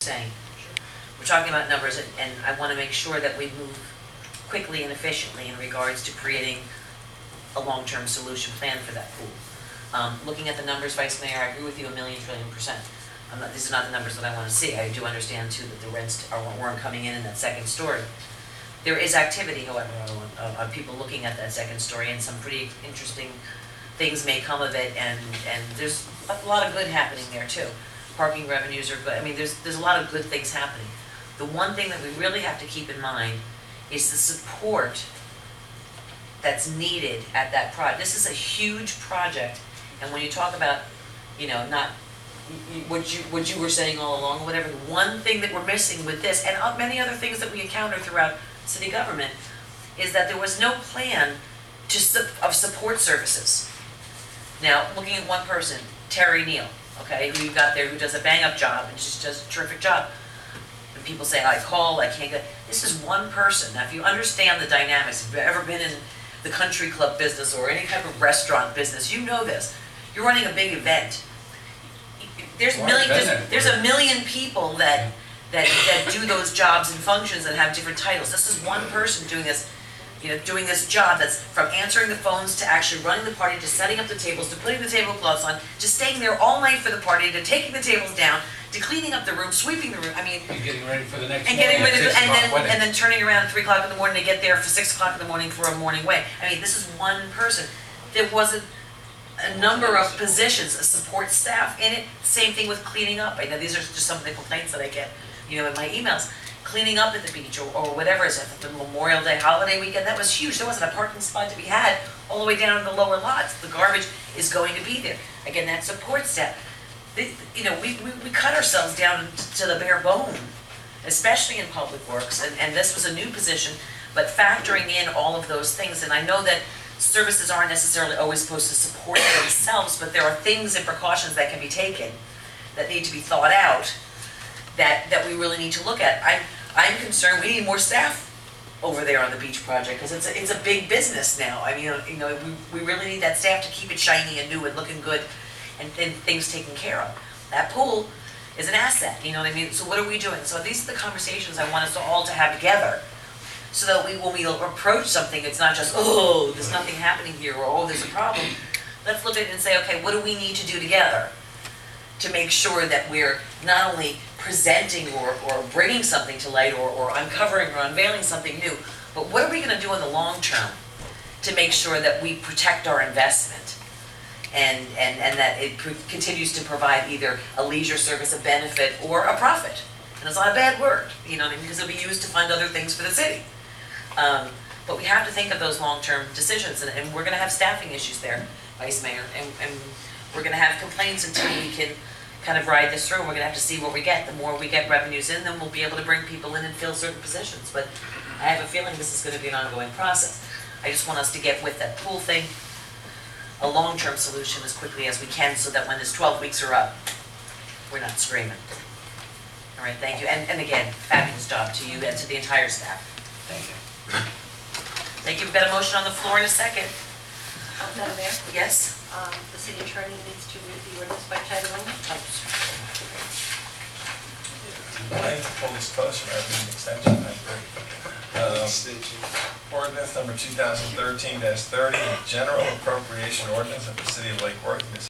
saying. We're talking about numbers, and I want to make sure that we move quickly and efficiently in regards to creating a long-term solution plan for that pool. Looking at the numbers, Vice Mayor, I agree with you 1,000,000,000,000%. These are not the numbers that I want to see. I do understand too that the rents weren't coming in that second story. There is activity, however, of people looking at that second story, and some pretty interesting things may come of it, and there's a lot of good happening there too. Parking revenues are good. I mean, there's a lot of good things happening. The one thing that we really have to keep in mind is the support that's needed at that project. This is a huge project, and when you talk about, not what you were saying all along, whatever, the one thing that we're missing with this, and many other things that we encounter throughout city government, is that there was no plan of support services. Now, looking at one person, Terry Neal, okay, who you got there, who does a bang-up job, and just does a terrific job. And people say, I call, I can't get. This is one person. Now, if you understand the dynamics, if you've ever been in the country club business or any type of restaurant business, you know this. You're running a big event. There's a million people that do those jobs and functions and have different titles. This is one person doing this, doing this job that's from answering the phones to actually running the party, to setting up the tables, to putting the tablecloths on, to staying there all night for the party, to taking the tables down, to cleaning up the room, sweeping the room. I mean, and getting ready for the next and morning. and then turning around at 3 o'clock in the morning to get there for 6 o'clock in the morning for a morning wake. I mean, this is one person. There wasn't a number of positions, a support staff in it. Same thing with cleaning up. I know these are just some of the complaints that I get, in my emails. Cleaning up at the beach or whatever it is, at the Memorial Day holiday weekend, that was huge. There wasn't a parking spot to be had all the way down in the lower lots. The garbage is going to be there. Again, that support staff. We cut ourselves down to the bare bone, especially in public works, and this was a new position, but factoring in all of those things, and I know that services aren't necessarily always supposed to support themselves, but there are things and precautions that can be taken that need to be thought out that we really need to look at. I'm concerned we need more staff over there on the beach project, because it's a big business now. I mean, we really need that staff to keep it shiny and new and looking good, and things taken care of. That pool is an asset, you know what I mean? So what are we doing? So these are the conversations I want us all to have together, so that when we approach something, it's not just, oh, there's nothing happening here, or oh, there's a problem. Let's look at it and say, okay, what do we need to do together to make sure that we're not only presenting or bringing something to light or uncovering or unveiling something new, but what are we going to do in the long term to make sure that we protect our investment and that it continues to provide either a leisure service, a benefit, or a profit. And it's not a bad word, because it'll be used to fund other things for the city. But we have to think of those long-term decisions, and we're going to have staffing issues there, Vice Mayor, and we're going to have complaints until we can kind of ride this through. We're going to have to see what we get. The more we get revenues in, then we'll be able to bring people in and fill certain positions. But I have a feeling this is going to be an ongoing process. I just want us to get with that pool thing, a long-term solution as quickly as we can, so that when this 12 weeks are up, we're not screaming. All right, thank you. And again, fabulous job to you and to the entire staff. Thank you. Thank you. We've got a motion on the floor in a second. Madam Mayor, Yes? the city attorney needs to read the ordinance by title only. Full disclosure, I have an extension. Ordinance number 2013-30, general appropriation ordinance of the city of Lake Worth,